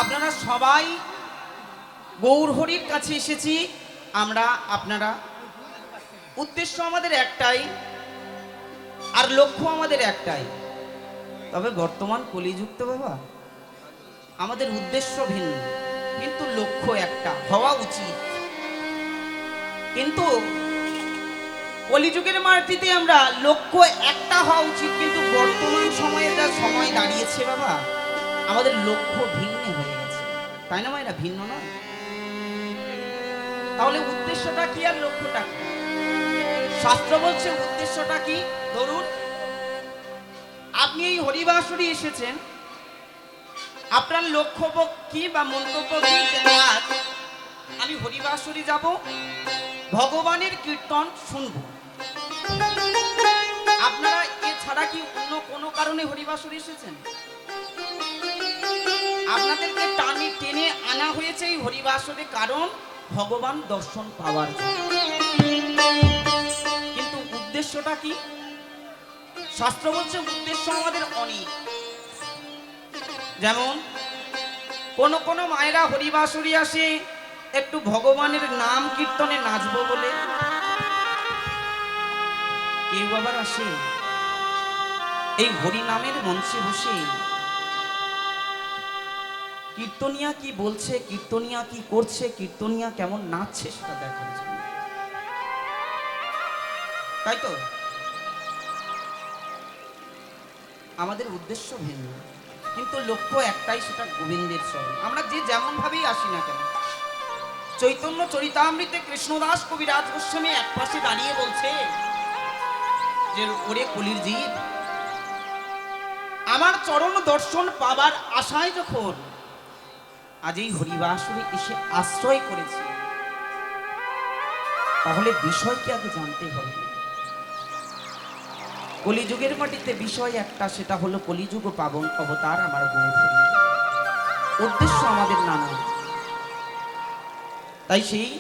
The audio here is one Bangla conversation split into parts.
আপনারা সবাই গৌরহরির কাছে এসেছি আমরা আপনারা, উদ্দেশ্য আমাদের একটাই আর লক্ষ্য আমাদের একটাই। তবে বর্তমান কলিযুক্ত বাবা, আমাদের উদ্দেশ্য ভিন্ন কিন্তু লক্ষ্য একটা হওয়া উচিত। কিন্তু কলিযুগের মাটিতে আমরা লক্ষ্য একটা হওয়া উচিত, কিন্তু বর্তমান সময়ে যা সময় দাঁড়িয়েছে বাবা, আমাদের লক্ষ্য ভিন্ন হয়ে গেছে, তাই না মায়েরা? ভিন্ন নয়? তাহলে উদ্দেশ্যটা কি আর লক্ষ্যটা কি? শাস্ত্র বলছে উদ্দেশ্যটা কি। ধরুন আপনি এই হরিবাসরে এসেছেন, আপনার লক্ষ্য কি বা মন্তব্য কি? আজ আমি হরিবাসরে যাব, ভগবানের কীর্তন শুনব। আপনারা এছাড়া কি অন্য কোনো কারণে হরিবাসরে এসেছেন? আপনাদেরকে টানে টেনে আনা হয়েছে এই হরিবাসরে, কারণ ভগবান দর্শন পাওয়ার জন্য। কিন্তু উদ্দেশ্যটা কি? শাস্ত্র বলছে উদ্দেশ্য আমাদের অনেক। যেমন কোন মায়েরা হরিবাসরে আসে একটু ভগবানের নাম কীর্তনে নাচবো বলে, কেউ আবার আসে এই হরি নামের মঞ্চে বসে কীর্তনিয়া কি বলছে, কীর্তনিয়া কি করছে, কীর্তনিয়া কেমন নাচছে সেটা দেখার জন্য, তাই তো? আমাদের উদ্দেশ্য ভিন্ন কিন্তু লক্ষ্য একটাই, সেটা গোবিন্দের চরণ। আমরা যে যেমন ভাবেই আসি না কেন, চৈতন্য চরিতামৃতে কৃষ্ণদাস কবিরাজ গোস্বামী এক পাশে দাঁড়িয়ে বলছে যে ওরে কলির জীব, আমার চরণ দর্শন পাবার আশায় যখন আজ এই হরিবাসরে এসে আশ্রয় করেছি, তাহলে বিষয় কি আগে জানতে হবে। কলিযুগের মাটিতে বিষয় একটা, সেটা হলো কলিযুগ পাবন অবতার আমার গৌরহরি। উদ্দেশ্য আমাদের নানা। তাই সেই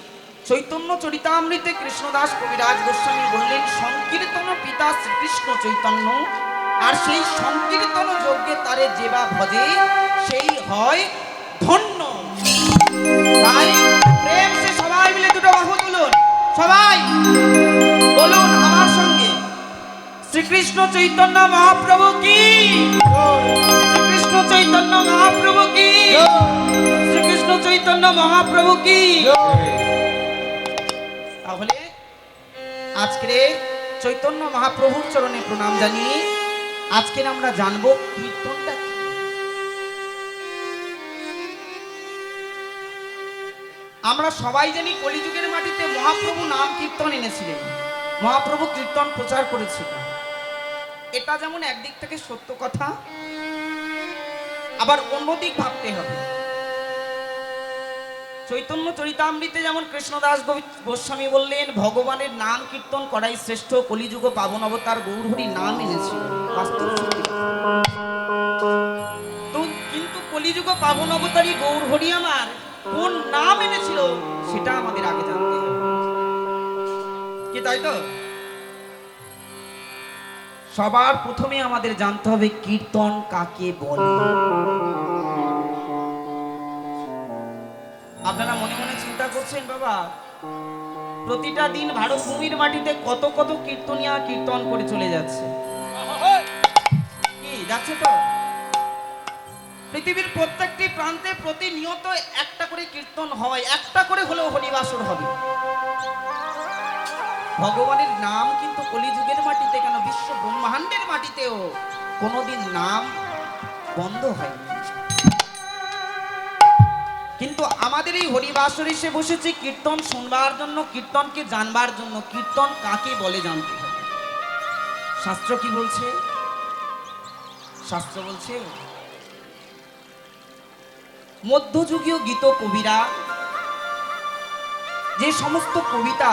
চৈতন্য চরিতামৃতে কৃষ্ণদাস কবিরাজ গোস্বামী বললেন, সংকীর্তন পিতা শ্রীকৃষ্ণ চৈতন্য, আর সেই সংকীর্তন যজ্ঞে তারে যেবা ভজে সেই হয় ধন্য। তাই প্রেম সে সবাই মিলে দুটো বাহু তুলুন, সবাই বলুন আমার সঙ্গে, শ্রীকৃষ্ণ চৈতন্য মহাপ্রভু কি, শ্রীকৃষ্ণ চৈতন্য মহাপ্রভু কি, শ্রীকৃষ্ণ চৈতন্য মহাপ্রভু কি। তাহলে আজকে চৈতন্য মহাপ্রভুর চরণে প্রণাম জানিয়ে আজকের আমরা জানবো কীর্তনটা কি। আমরা সবাই জানি কলিযুগের মাটিতে মহাপ্রভু নাম কীর্তন এনেছিলেন, মহাপ্রভু কীর্তন প্রচার করেছিলেন। এটা যেমন একদিক থেকে সত্য কথা, আবার অন্যদিক ভাবতে হবে। চৈতন্য চরিতামৃতে যেমন কৃষ্ণদাস গোস্বামী বললেন ভগবানের নাম কীর্তন করাই শ্রেষ্ঠ, কলিযুগ পাবন অবতার গৌরহরি নাম এনেছিল, বাস্তব সত্যি। তো কিন্তু কলিযুগ পাবন অবতারী গৌরহরি আমার কোন নাম এনেছিল সেটা আমাদের আগে জানতে হবে, কি তাই তো? সবার প্রথমে আমাদের জানতে হবে কীর্তন কাকে বলে। আপনারা মনে মনে চিন্তা করছেন বাবা, প্রতিটা দিন ভারত ভূমির মাটিতে কত কত কীর্তনিয়া কীর্তন করে চলে যাচ্ছে, কি যাচ্ছে তো? পৃথিবীর প্রত্যেকটি প্রান্তে প্রতিনিয়ত একটা করে কীর্তন হয়, একটা করে হলেও হরিবাসর হবে। ভগবানের নাম কিন্তু কলিযুগের মাটিতে কেন বিশ্ব ব্রহ্মাণ্ডের মাটিতেও কোনোদিন নাম বন্ধ হয়নি। কিন্তু আমাদের এই হরিবাসরে এসে বসেছি কীর্তন শুনবার জন্য, কীর্তনকে জানবার জন্য। কীর্তন কাকে বলে জানতে হবে। শাস্ত্র কি বলছে? শাস্ত্র বলছে মধ্যযুগীয় গীত কবিরা যে সমস্ত কবিতা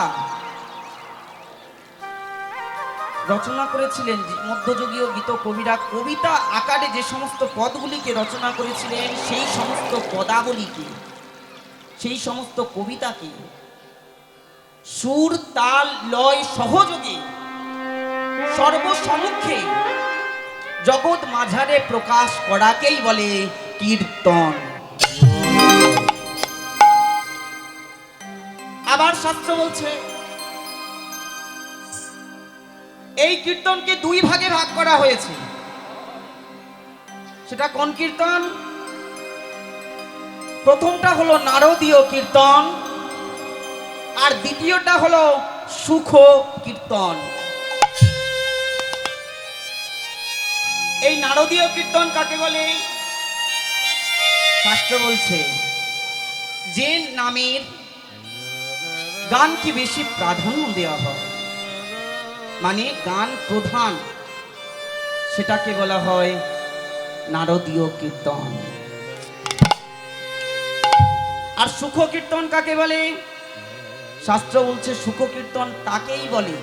রচনা করেছিলেন, মধ্যযুগীয় গীত কবিরা কবিতা আকারে যে সমস্ত পদগুলিকে রচনা করেছিলেন, সেই সমস্ত পদাবলীকে, সেই সমস্ত কবিতাকে সুর তাল লয় সহযোগে সর্বসম্মুখে জগৎ মাঝারে প্রকাশ করাকেই বলে কীর্তন। শাস্ত্র বলছে এই কীর্তনকে দুই ভাগে ভাগ করা হয়েছে। সেটা কোন কীর্তন? প্রথমটা হলো নারদীয় কীর্তন, আর দ্বিতীয়টা হলো সুখ কীর্তন। এই নারদীয় কীর্তন কাকে বলে? শাস্ত্র বলছে যে নামের গানকে বেশি প্রাধান্য দেওয়া হয়, মানে গান প্রধান, সেটাকে বলা হয় নারদীয় কীর্তন। আর সুখ কীর্তন কাকে বলে? শাস্ত্র বলছে সুখ কীর্তন তাকেই বলে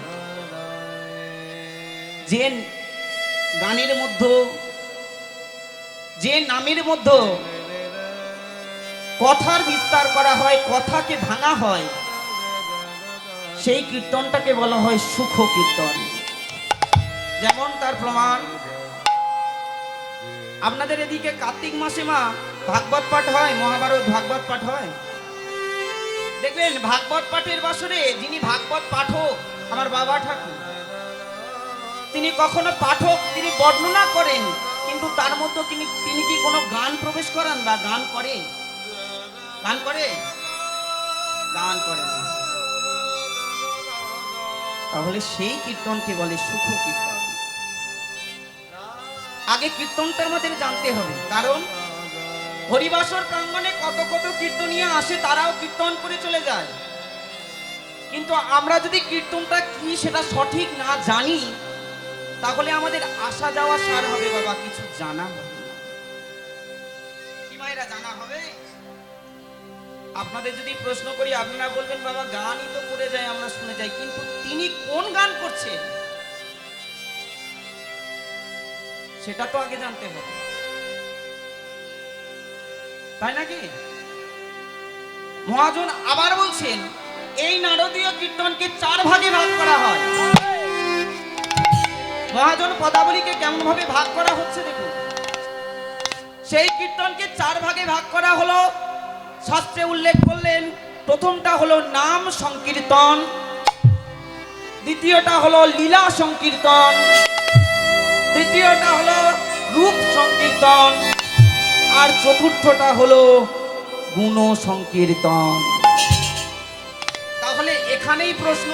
যে গানের মধ্যে, যে নামের মধ্যে কথার বিস্তার করা হয়, কথাকে ভাঙা হয়, সেই কীর্তনটাকে বলা হয় সুখ কীর্তন। যেমন তার প্রমাণ, আপনাদের এদিকে কার্তিক মাসে মা ভাগবত পাঠ হয়, মহাভারত ভাগবত পাঠ হয়। দেখবেন ভাগবত পাঠের বাসরে যিনি ভাগবত পাঠক, আমার বাবা ঠাকুর, তিনি কখনো পাঠক, তিনি বর্ণনা করেন, কিন্তু তার মধ্যে তিনি কি কোনো গান প্রবেশ করান বা গান করে? গান করে? গান করে না। তাহলে সেই কীর্তনকে বলে সুখ কীর্তন। আগে কীর্তনটা আমাদের জানতে হবে, কারণ হরিবাসর প্রাঙ্গণে কত কত কীর্তনীয় আসে, তারাও কীর্তন করে চলে যায়। কিন্তু আমরা যদি কীর্তনটা কি সেটা সঠিক না জানি, তাহলে আমাদের আসা যাওয়া সার হবে বাবা, কিছু জানা হবে না। কি মায়েরা জানা হবে? আপনাদের যদি প্রশ্ন করি, আপনারা বলবেন বাবা গানই তো করে যায়, আমরা শুনে যাই, কিন্তু তিনি কোন গান করছেন সেটা তো আগে জানতে হবে, তাই নাকি? মহাজন আবার বলছেন এই নারদীয় কীর্তনকে 4 ভাগে ভাগ করা হয়। মহাজন পদাবলীকে কেমন ভাবে ভাগ করা হচ্ছে দেখুন। সেই কীর্তনকে 4 ভাগে ভাগ করা হলো, শাস্ত্রে উল্লেখ করলেন। প্রথমটা হলো নাম সংকীর্তন, দ্বিতীয়টা হলো লীলা সংকীর্তন, তৃতীয়টা হলো রূপ সংকীর্তন, আর চতুর্থটা হলো গুণ সংকীর্তন। তাহলে এখানেই প্রশ্ন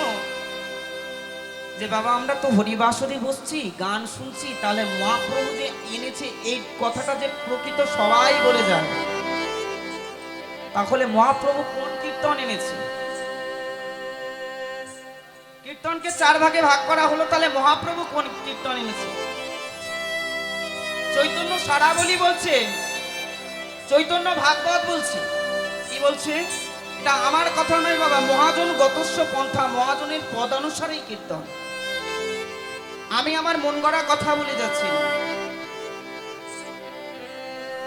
যে বাবা আমরা তো হরিবাসরে বসছি, গান শুনছি, তাহলে মহাপ্রভু যে এনেছে এই কথাটা যে প্রকৃত সবাই বলে যায়, তাহলে মহাপ্রভু কোন কীর্তন এনেছে? কীর্তনকে 4 ভাগে ভাগ করা হলো, তাহলে মহাপ্রভু কোন কীর্তন এনেছে? চৈতন্য সারাবলী বলছে, চৈতন্য ভাগবত বলছে। কি বলছে? এটা আমার কথা নয় বাবা, মহাজন গতস্য পন্থা, মহাজনের পদানুসারেই কীর্তন। আমি আমার মন গড়া কথা বলে যাচ্ছি।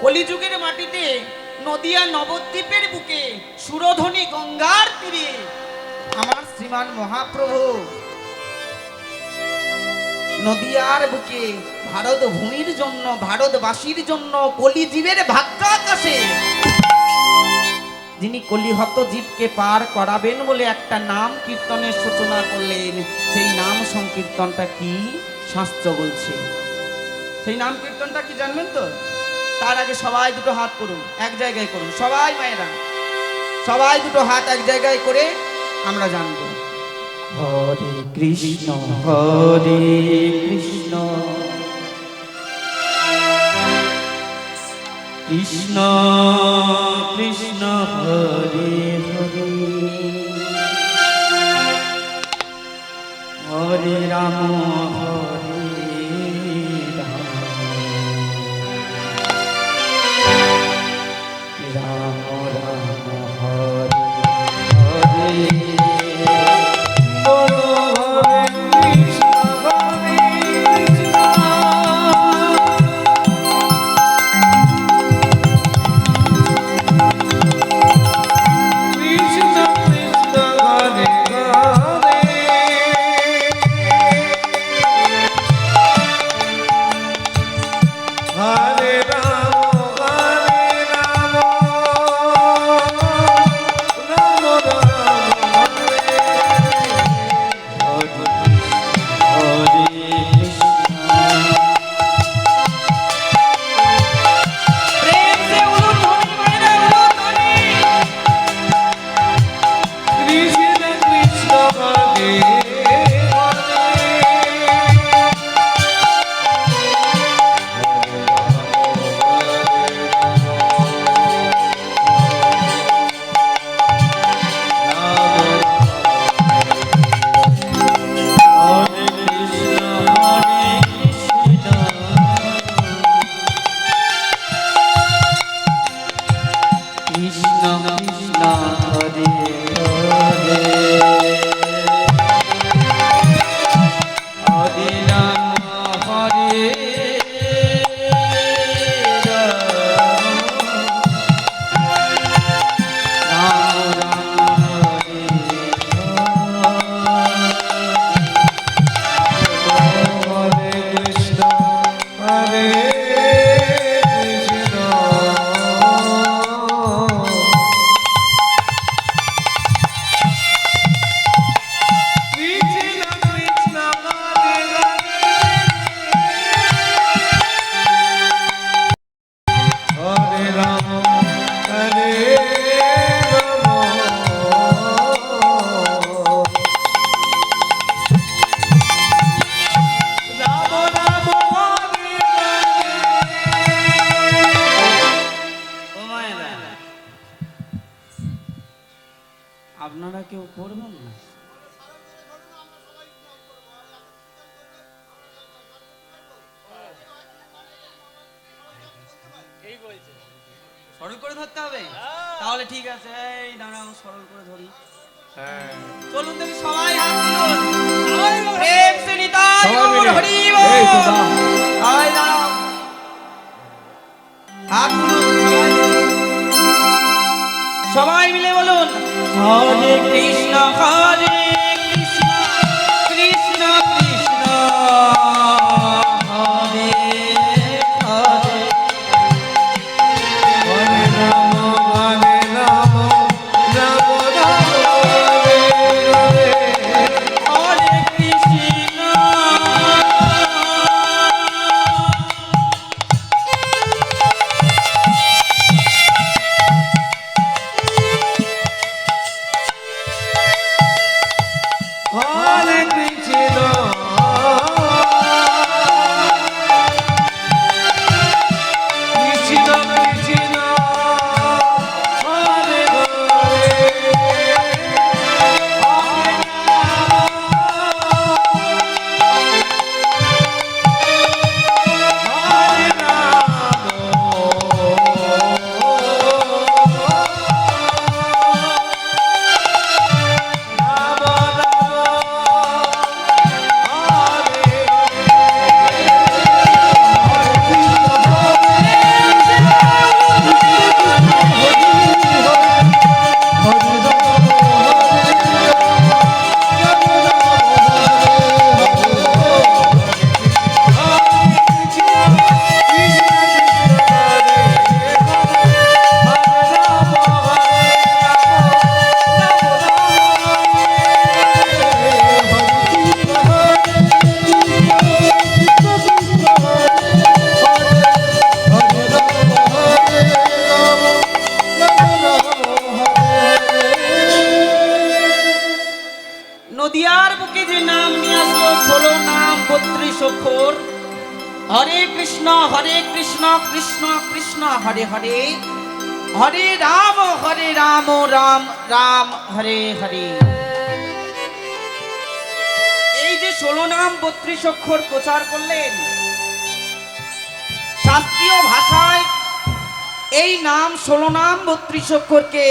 কলিযুগের মাটিতে, নদিয়া নবদ্বীপের বুকে, সুরধনী গঙ্গার তীরে আমার শ্রীমান মহাপ্রভু নদিয়ার বুকে ভারত ভূমির জন্য, ভারতবাসীর জন্য, কলিজীবের ভাগ্যাকাশে যিনি কলিহত জীবকে পার করাবেন বলে একটা নাম কীর্তনের সূচনা করলেন। সেই নাম সংকীর্তনটা কি শাস্ত্র বলছে? সেই নাম কীর্তনটা কি জানবেন তো? তার আগে সবাই দুটো হাত করুন, এক জায়গায় করুন, সবাই মায়েরা সবাই দুটো হাত এক জায়গায় করে আমরা জানবো। হরে কৃষ্ণ হরে কৃষ্ণ কৃষ্ণ কৃষ্ণ হরে হরে, হরে রাম হরে রাম, রাম রাম হরে হরে। আপনারা কেউ করবেন না? সরল করে ধরতে হবে? তাহলে ঠিক আছে, এই দাঁড়াও, সরল করে ধরি। চলুন দেখি সবাই হাত তুলুন। প্রেম সে নিতাই গৌর হরি বল। সবাই দাঁড়াও, হাত তুলুন। সবাই মিলে বলুন, হরে কৃষ্ণ হরে কৃষ্ণ কৃষ্ণ কৃষ্ণ হরে হরে, হরে রাম রাম রাম হরে হরে। হরে কৃষ্ণ। হরে কৃষ্ণ কৃষ্ণ কৃষ্ণ হরে হরে। হরে নদিয়ার বুকে যে নাম নিয়ে আসলো 16 নাম 32 অক্ষর, হরে কৃষ্ণ কৃষ্ণ কৃষ্ণ হরে হরে, হরে রাম রাম রাম হরে হরে। এই যে 16 নাম 32 অক্ষর প্রচার করলেন, শাস্ত্রীয় ভাষায় এই নাম 16 নাম 32 অক্ষরকে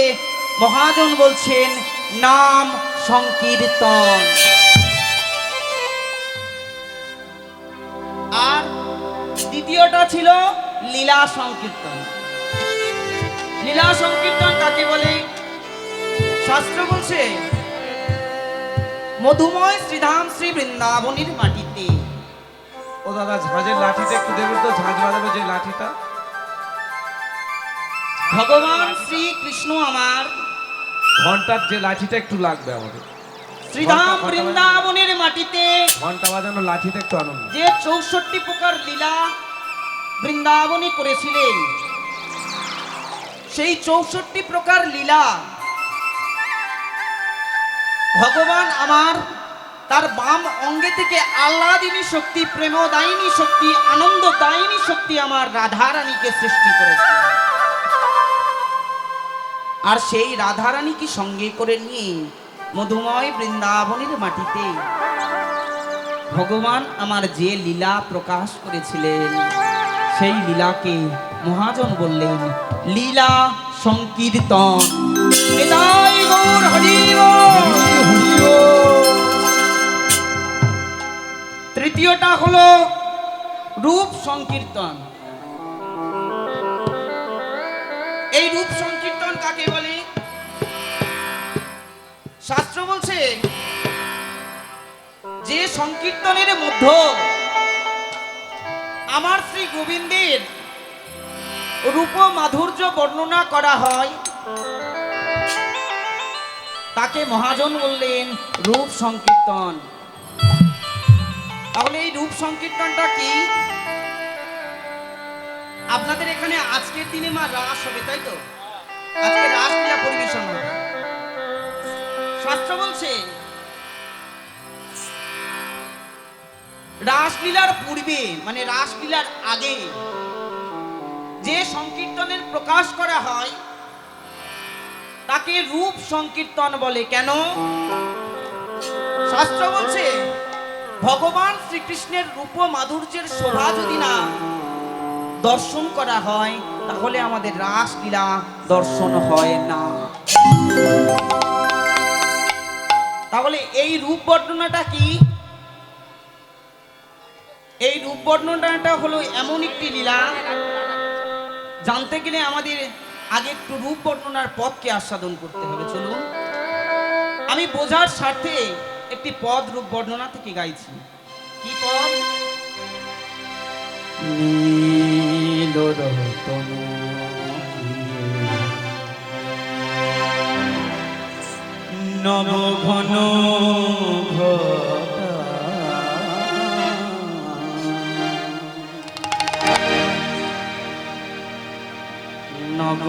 মহাজন বলছেন নাম সংকীর্তন। আর দ্বিতীয়টা ছিল লীলা সংকীর্তন। লীলা সংকীর্তন কাকে বলে? শাস্ত্র বলছে মধুময় শ্রীধাম শ্রী বৃন্দাবনের মাটিতে। ও দাদা, ঝাঁঝের লাঠিটা একটু দেবেন তো, ঝাঁঝ বাজাবো যে লাঠিটা। ভগবান শ্রীকৃষ্ণ আমার ঘন্টার যে লাঠিটা একটু লাগবে আমাদের। শ্রীধাম বৃন্দাবনের মাটিতে ঘন্টা বাজানো লাঠিটা একটু আনন্দ। যে 64 প্রকার লীলা বৃন্দাবনে করেছিলেন, সেই 64 প্রকার লীলা ভগবান আমার তার বাম অঙ্গে থেকে আহ্লাদিনী শক্তি, প্রেমদায়িনী শক্তি, আনন্দদায়িনী শক্তি আমার রাধারানীকে সৃষ্টি করেছিলেন। আর সেই রাধারানীকে সঙ্গে করে নিয়ে মধুময় বৃন্দাবনের মাটিতে ভগবান আমার যে লীলা প্রকাশ করেছিলেন, সেই লীলাকে মহাজন বললেন লীলা সংকীর্তন। নিতাই গৌর হরি বল। তৃতীয়টা হলো রূপ সংকীর্তন। এই রূপ সংকীর্তন কাকে বলে? শাস্ত্র বলছে যে সংকীর্তনের মধ্যে আমার শ্রী গোবিন্দের রূপ মাধুর্য বর্ণনা করা হয়, তাকে মহাজন বললেন রূপ সংকীর্তন। তাহলে এই রূপ সংকীর্তনটা কি? আপনাদের এখানে আজকের দিনে মা রাস হবে, তাই তো? আজকে রাসলীলা পরিবেশন হবে। শাস্ত্র বলছে রাসলীলার পূর্বে, মানে রাসলীলার আগে যে সংকীর্তনের প্রকাশ করা হয়, তাকে রূপ সংকীর্তন বলে। কেন? শাস্ত্র বলছে ভগবান শ্রীকৃষ্ণের রূপ মাধুর্যের শোভা যদি না দর্শন করা হয় তাহলে আমাদের রাসলীলা দর্শন হয় না। তাহলে এই রূপ বর্ণনাটা কি? এই রূপ বর্ণনাটা হলো এমন একটি লীলা, জানতে গেলে আমাদের আগে একটু রূপ বর্ণনার পদকে আস্বাদন করতে হবে। চলুন, আমি বোঝার স্বার্থে একটি পদ রূপ বর্ণনা থেকে গাইছি। কি পদ? নীল রতন নব ঘন ঘটা নব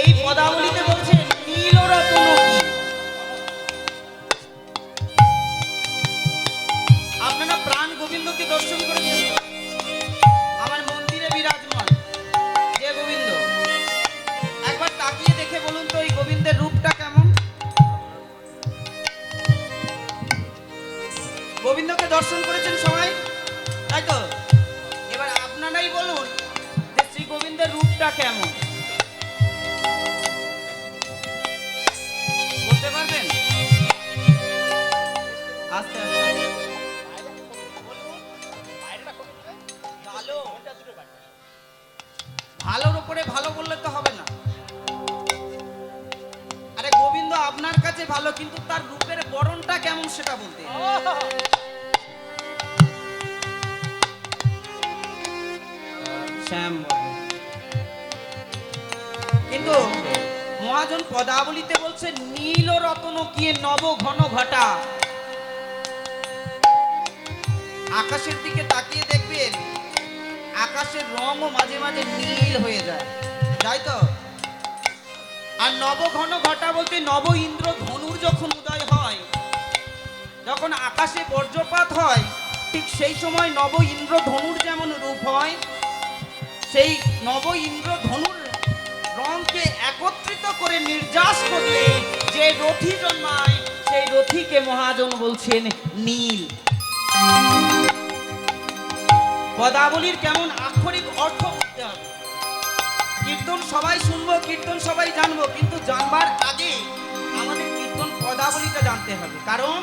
এই পদাবলিতে বলছে নীলরত্ন কি? আপনারা প্রাণ গোবিন্দকে দর্শন করেছেন তো? আমার মন্দিরে বিরাজমান যে গোবিন্দ, একবার তাকিয়ে দেখে বলুন তো এই গোবিন্দের রূপটা কেমন? গোবিন্দকে দর্শন করেছেন সবাই, তাই তো? এবার আপনারাই বলুন যে শ্রী গোবিন্দের রূপটা কেমন বলতে পারবেন? আস্তে আস্তে ভালোর উপরে ভালো বললে তো হবে না। আরে গোবিন্দ আপনার কাছে ভালো, কিন্তু তার রূপের বরণটা কেমন সেটা বলতে। শ্যাম বলে। কিন্তু মহাজন পদাবলিতে বলছে নীল রতন কি নব ঘন ঘটা। আকাশের দিকে তাকিয়ে দেখবেন আকাশের রঙও মাঝে মাঝে নীল হয়ে যায়, তাই তো? আর নব ঘন ঘটা বলতে নব ইন্দ্র ধনুর যখন উদয় হয়, যখন আকাশে বজ্রপাত হয়, ঠিক সেই সময় নব ইন্দ্র ধনুর যেমন রূপ হয়, সেই নব ইন্দ্র ধনুর রঙকে একত্রিত করে নির্যাস করলে যে রথি জন্মায় সেই রথিকে মহাজন বলছেন নীল। পদাবলীর কেমন আক্ষরিক অর্থ বুঝতে হবে। কীর্তন সবাই শুনবো, কীর্তন সবাই জানবো, কিন্তু জানবার আগে আমাদের কীর্তন পদাবলীটা জানতে হবে। কারণ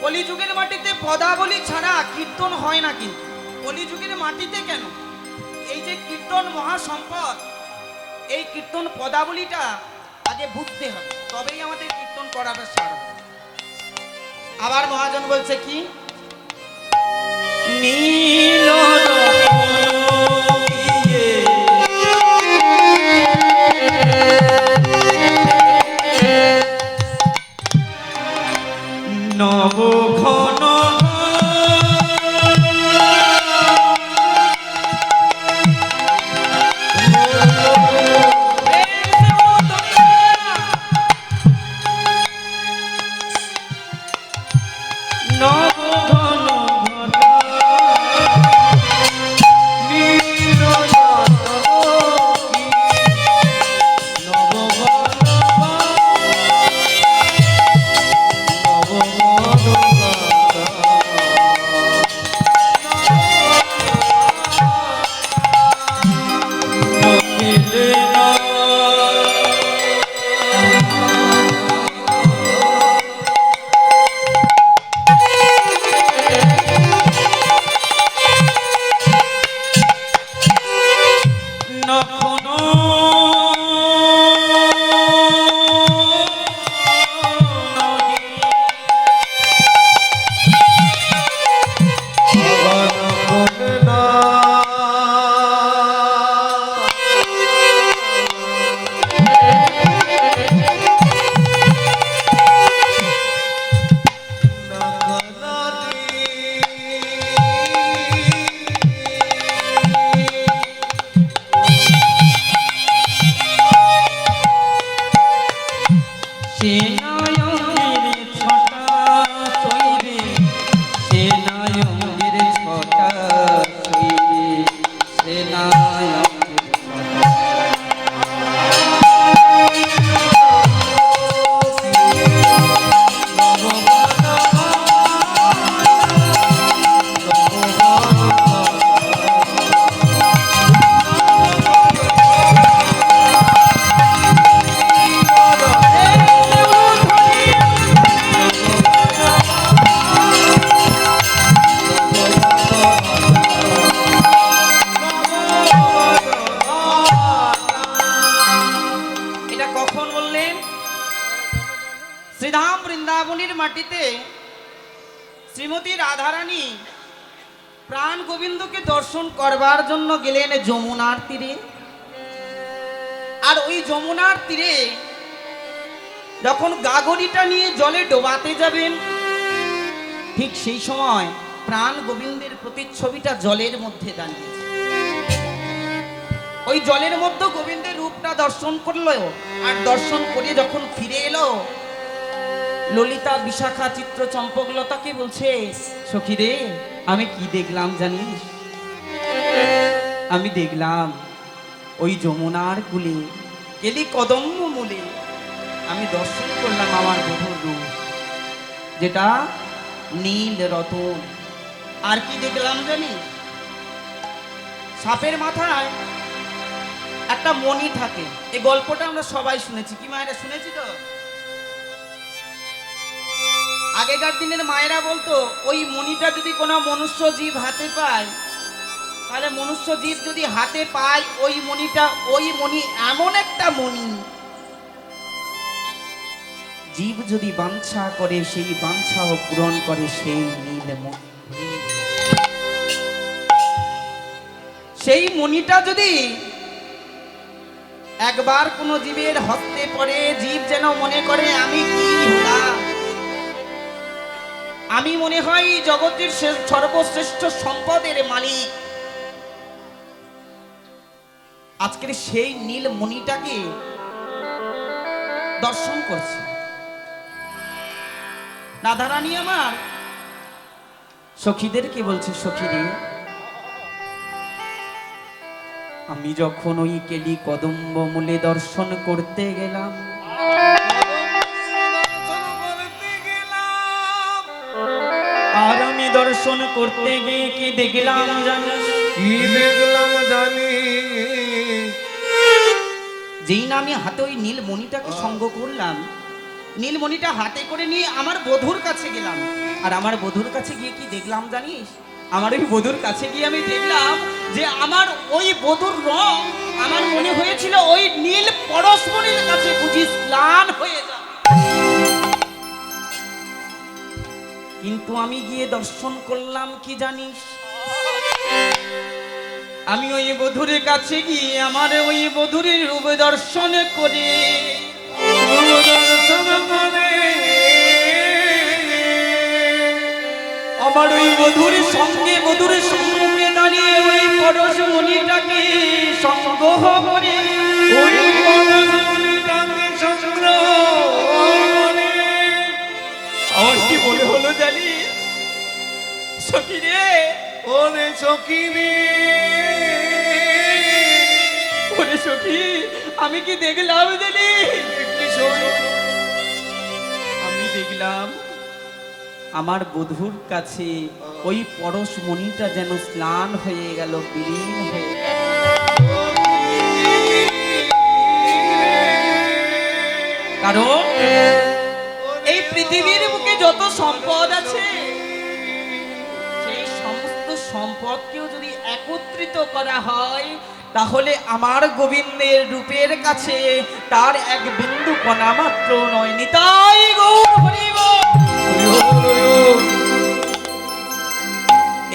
কলিযুগের মাটিতে পদাবলী ছাড়া কীর্তন হয় না। কিন্তু কলিযুগের মাটিতে কেন, এই যে কীর্তন মহাসম্পদ, এই কীর্তন পদাবলীটা আগে বুঝতে হবে, তবেই আমাদের কীর্তন করাটা সার হবে। আবার মহাজন বলছে কি নীল নব ঘন নব ঘন ঘটা সেনায়কের ছটা শৈরে সেনায়কের ছটা শৈরে সেনায়কের এটা কখন বললেন? শ্রীধাম বৃন্দাবনের মাটিতে শ্রীমতী রাধারানী প্রাণ গোবিন্দকে দর্শন করবার জন্য গেলেন যমুনার তীরে। আর ওই যমুনার তীরে যখন গাগরিটা নিয়ে জলে ডোবাতে যাবেন, ঠিক সেই সময় প্রাণ গোবিন্দের প্রতিচ্ছবিটা জলের মধ্যে দাঁড়িয়েছে। ওই জলের মধ্যে গোবিন্দের রূপটা দর্শন করলো। আর দর্শন করে যখন ফিরে এলো, ললিতা, বিশাখা, চিত্র, চম্পকলতাকে বলছে, সখী রে, আমি কি দেখলাম জানিস? আমি দেখলাম ওই যমুনার কূলে কেলি কদম্ব মূলে আমি দর্শন করলাম আমার বধূর রূপ, যেটা নীল রতন। আর কি দেখলাম জানিস? সাপের মাথায় একটা মণি থাকে। এই গল্পটা আমরা সবাই শুনেছি। কি মায়েরা শুনেছি তো? আগেকার দিনের মায়েরা বলতো, ওই মণিটা যদি কোনো মনুষ্য জীব হাতে পায়, তাহলে মনুষ্য জীব যদি হাতে পায় ওই মণিটা, ওই মণি এমন একটা মণি, জীব যদি বাঞ্ছা করে সেই বাঞ্ছাও পূরণ করে সেই নীল মণি। সেই মণিটা যদি একবার কোনো জীবের হস্তে পড়ে, জীব যেন মনে করে আমি কি হলাম, আমি মনে হয় জগতের সর্বশ্রেষ্ঠ সম্পদের মালিক। আজকের সেই নীল মণিটাকে দর্শন করছে রাধারানী আমার সখীদেরকে বলছে, সখীরে, আমি যখন ওই কেলি কদম্ব মূলে দর্শন করতে গেলাম, আর আমি দর্শন করতে গিয়ে কি দেখলাম জানি? কি দেখলাম জানি? যেই না আমি হাতে ওই নীল মণিটাকে সঙ্গ করলাম, নীল মণিটা হাতে করে নিয়ে আমার বধূর কাছে গেলাম। আর আমার বধূর কাছে গিয়ে কি দেখলাম জানিস? আমার ওই বধূর কাছে গিয়ে আমি দেখলাম যে আমার ওই বধূর রং আমার মনে হয়েছিল ওই নীল পরশমণির কাছে বুঝি স্নান হয়ে যাবে। কিন্তু আমি গিয়ে দর্শন করলাম কি জানিস? আমি ওই বধূর কাছে গিয়ে আমার ওই বধূর রূপ দর্শন করে আমার ওই বধূর সঙ্গে দাঁড়িয়ে ওই পরশমণিটাকে সংগ্রহ করে ওই পরশমণিটাকে সংগ্রহ করে আমার কি মনে হলো জানি? সখী রে, ওরে সখী রে, ওরে সখী, আমি কি দেখলাম জানি? আমি দেখলাম আমার বধূর কাছে ওই পরশমণিটা যেন স্নান হয়ে গেল, বিলীন হয়ে গেল। কারণ এই পৃথিবীর বুকে যত সম্পদ আছে, সেই সমস্ত সম্পদকেও যদি একত্রিত করা হয়, তাহলে আমার গোবিন্দের রূপের কাছে তার এক বিন্দু কণা মাত্র নয়। নিতাই গৌর হরি বল।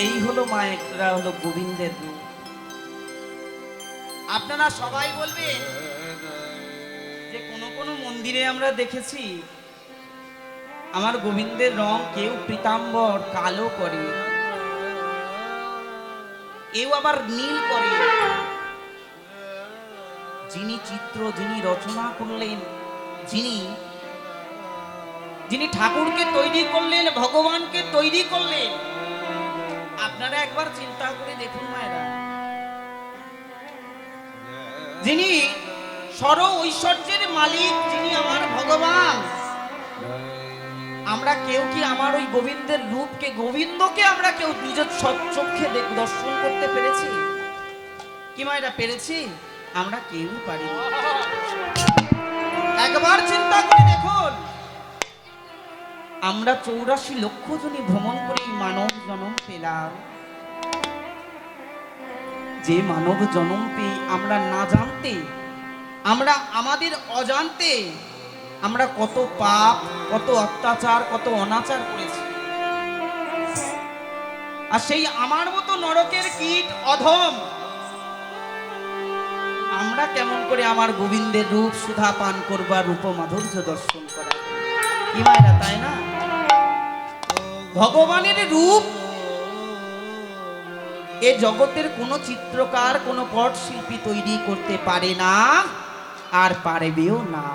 এই হলো মায়েরা, হলো গোবিন্দের রূপ। আপনারা সবাই বলবেন যে কোন কোন মন্দিরে আমরা দেখেছি আমার গোবিন্দের রং কেউ পীতাম্বর কালো করে, কেউ আবার নীল করে। যিনি চিত্র, যিনি রচনা করলেন, যিনি যিনি ঠাকুরকে তৈরি করলেন, ভগবানকে তৈরি করলেন, আপনারা একবার চিন্তা করে দেখুন মায়েরা, যিনি সর্ব ঐশ্বর্যের মালিক, যিনি আমার ভগবান, আমরা কেউ কি আমার ওই গোবিন্দের রূপকে, গোবিন্দকে আমরা কেউ নিজের চক্ষে দর্শন করতে পেরেছি কি মায়েরা? পেরেছি? আমরা কেউ পারি। একবার চিন্তা করে দেখুন, আমরা 84 লক্ষ জনই ভ্রমণ করে মানব জন্ম পেলাম। যে মানব জন্ম পেয়ে আমরা না জানতে, আমরা আমাদের অজান্তে আমরা কত পাপ, কত অত্যাচার, কত অনাচার করেছি। আর সেই আমার মতো নরকের কীট অধম আমরা কেমন করে আমার গোবিন্দের রূপ সুধা পান করবার, রূপ মাধুর্য দর্শন করা কি মায়েরা, তাই না? ভগবানের রূপ এ জগতের কোন চিত্রকার, কোন পটশিল্পী তৈরি করতে পারে না, আর পারবেও না।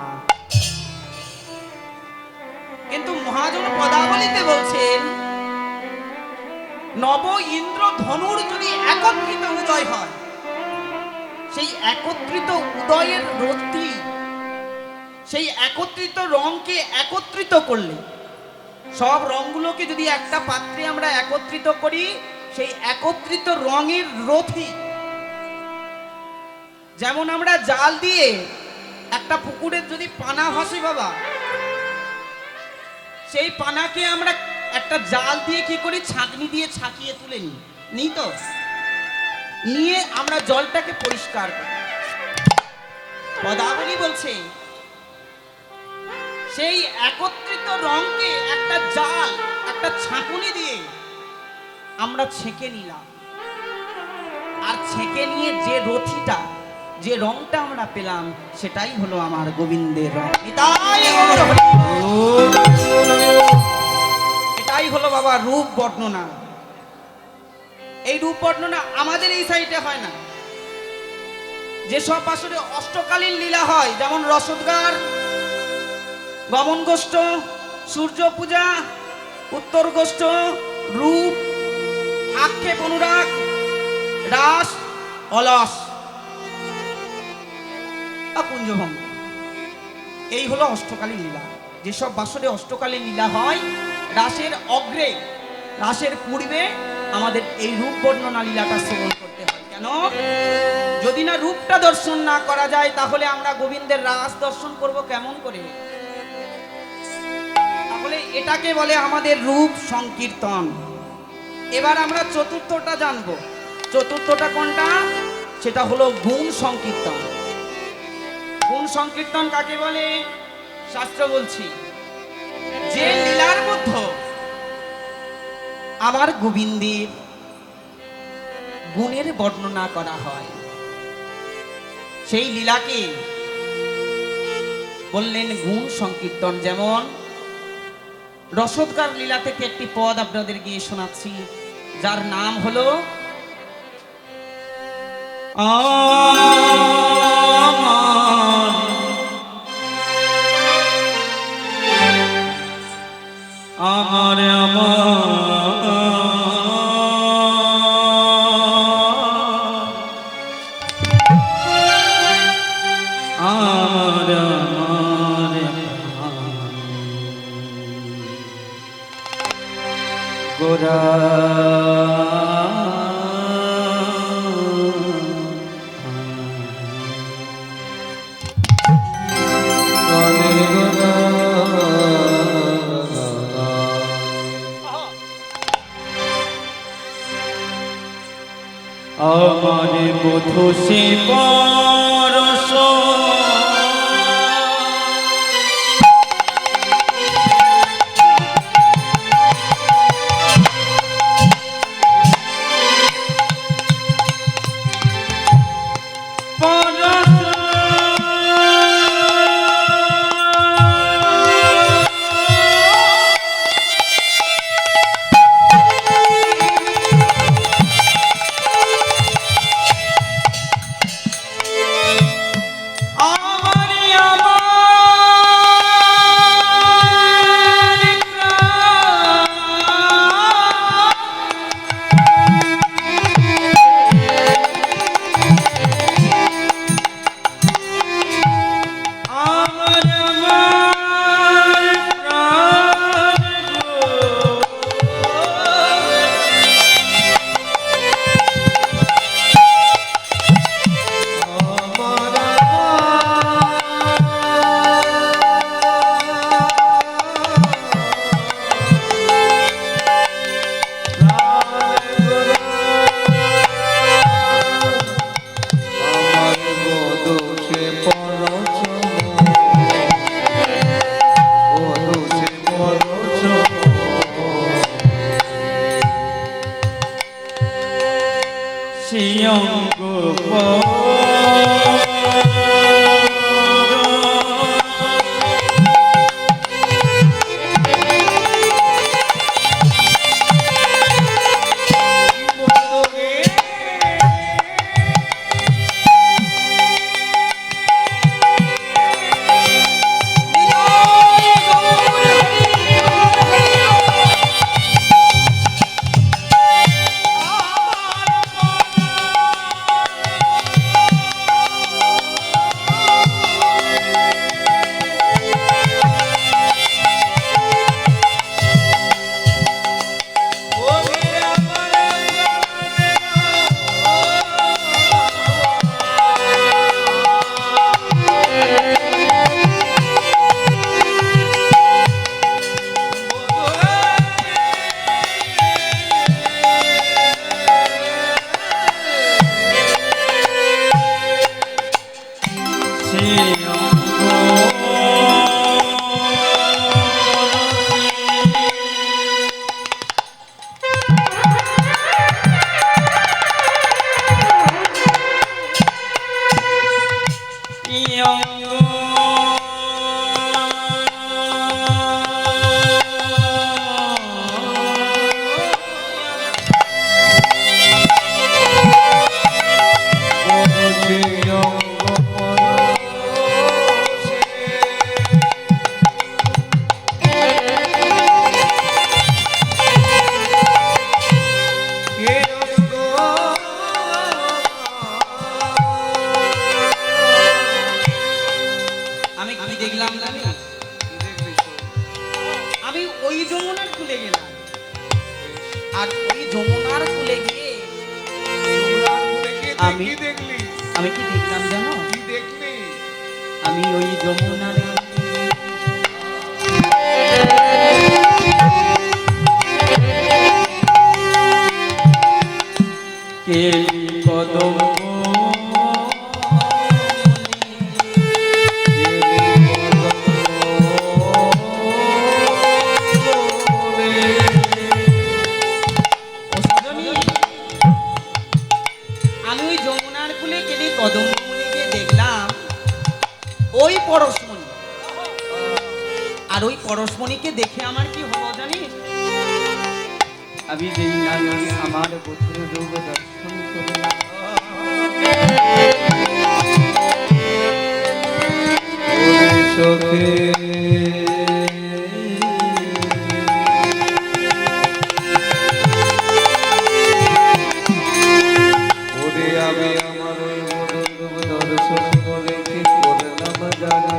কিন্তু মহাজন পদাবলীতে বলছেন, নব ইন্দ্র ধনুর যদি একত্রিত উদয় হয়, সেই একত্রিত উদয়ের রতি, সেই একত্রিত রংকে একত্রিত করলে, সব রংগুলোকে যদি একটা পাত্রে আমরা একত্রিত করি, সেই একত্রিত রঙের রথি, যেমন আমরা জাল দিয়ে একটা পুকুরের যদি পানা ভাসে বাবা, সেই পানাকে আমরা একটা জাল দিয়ে কি করি, ছাঁকনি দিয়ে ছাকিয়ে তুলে নিই তো, নিয়ে আমরা জলটাকে পরিষ্কার করি। পদাবলী বলছে সেই একত্রিত রঙকে একটা জাল, একটা ছাঁকুনি দিয়ে আমরা ছেঁকে নিলাম, আর ছেঁকে নিয়ে যে রথিটা, যে রংটা আমরা পেলাম, সেটাই হলো আমার গোবিন্দের রং। এটাই হলো বাবা রূপ বর্ণনা। এই রূপ বর্ণনা আমাদের এই সাইডে হয় না। যেসব আসলে অষ্টকালীন লীলা হয়, যেমন রসদগার, গমন গোষ্ঠ, সূর্য পূজা, উত্তর গোষ্ঠ, রূপ, আক্ষেপ, অনুরাগ, রাস, অলস, কুঞ্জভঙ্গ, এই হলো অষ্টকালীন লীলা। যেসব বাসরে অষ্টকালীন লীলা হয়, রাসের অগ্রে, রাসের পূর্বে আমাদের এই রূপ বর্ণনা লীলাটা শ্রবণ করতে হয়। কেন? যদি না রূপটা দর্শন না করা যায়, তাহলে আমরা গোবিন্দের রাস দর্শন করব কেমন করে? তাহলে এটাকে বলে আমাদের রূপ সংকীর্তন। এবার আমরা চতুর্থটা জানবো। চতুর্থটা কোনটা? সেটা হলো গুণ সংকীর্তন। গুণ সংকীর্তন কাকে বলে? শাস্ত্র বলছি, যে লীলার মধ্যে আমার গোবিন্দের গুণের বর্ণনা করা হয়, সেই লীলাকে বললেন গুণ সংকীর্তন। যেমন রসদগার লীলা থেকে একটি পদ আপনাদের গিয়ে শোনাচ্ছি, যার নাম হলো আমার গোরা আমার বধূ সে পরশ আমি কি দেখলাম জানি? আমি ওই যমুনার কুলে গেলাম, আর ওই যমুনার কুলে গিয়ে আমি আমি কি দেখলাম জানো? আমি ওই যমুনার কে কদম ওই পরশমণি, আর ওই পরশমণিকে দেখে আমার কি হলো জানিস? আমি যেই নারী আমার বধুর রূপ দর্শন করলাম, আমি আমার ওই বধুর রূপ দর্শন করে কি করলাম জানি?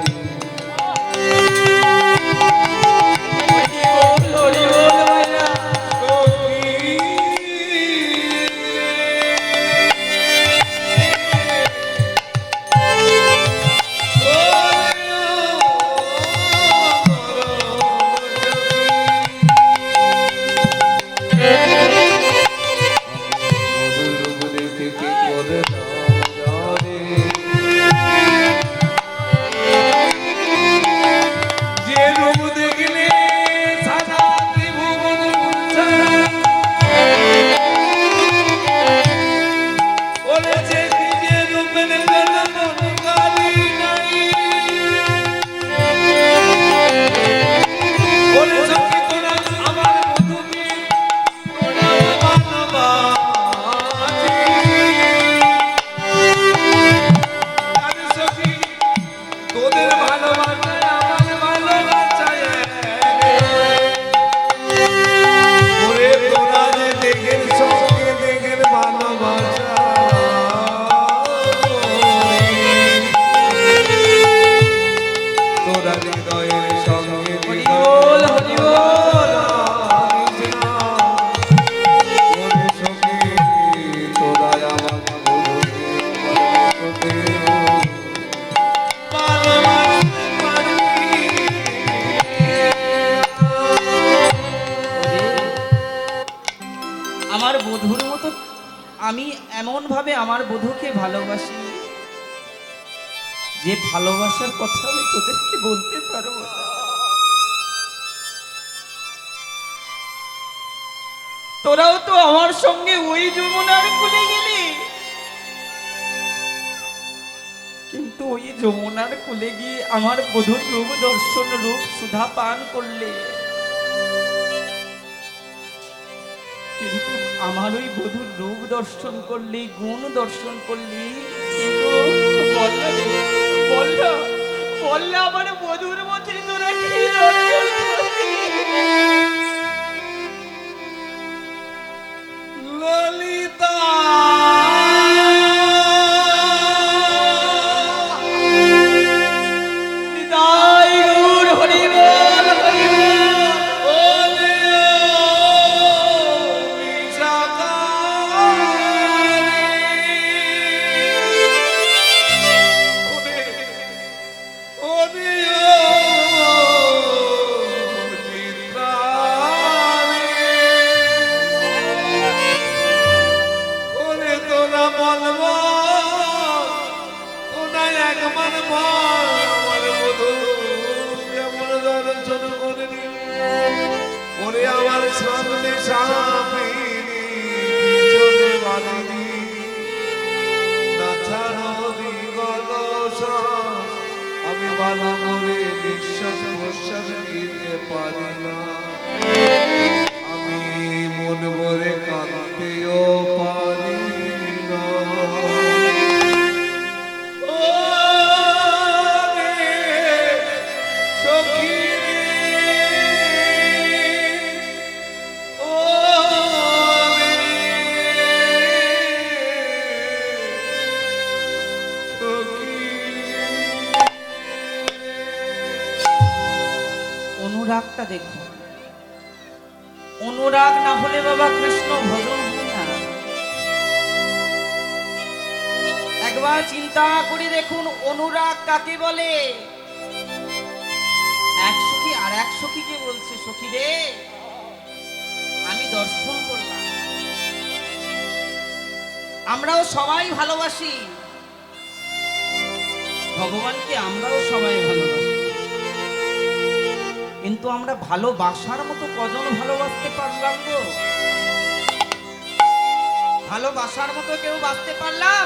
আমার বধুর মতো আমি এমন ভাবে আমার বধূকে ভালোবাসি যে ভালোবাসার কথা আমি তোদেরকে বলতে পারবো না। তোরাও তো আমার সঙ্গে ওই যমুনার কুলে গেলি, কিন্তু ওই যমুনার কুলে গিয়ে আমার বধূর রূপ দর্শন রূপ সুধা পান করলে, কিন্তু আমার ওই বধূর রূপ দর্শন করলি, গুণ দর্শন করলি, কিন্তু বললা আমার বধূর মধ্যে তোরা কি দর্শন করলি? ললিতা বলবো কোন এক মন করে নিঃশ্বাস প্রশ্বাস নিতে পারি না, আমি মন ভরে কাঁদতেও পারি না। ও রে সখী রে, ও রে সখী। অনুরাগটা দেখো, অনুরাগ না হলে বাবা কৃষ্ণ ভজন হয় না। একবার চিন্তা করে দেখুন অনুরাগ কাকে বলে। এক সখী আর এক সখীকে বলছে, সখী রে আমি দর্শন করলাম। আমরাও সবাই ভালোবাসি ভগবানকে, আমরাও সবাই ভালোবাসি, কিন্তু আমরা ভালোবাসার মতো কজন ভালোবাসতে পারলাম গো? ভালোবাসার মতো কেউ বাঁচতে পারলাম?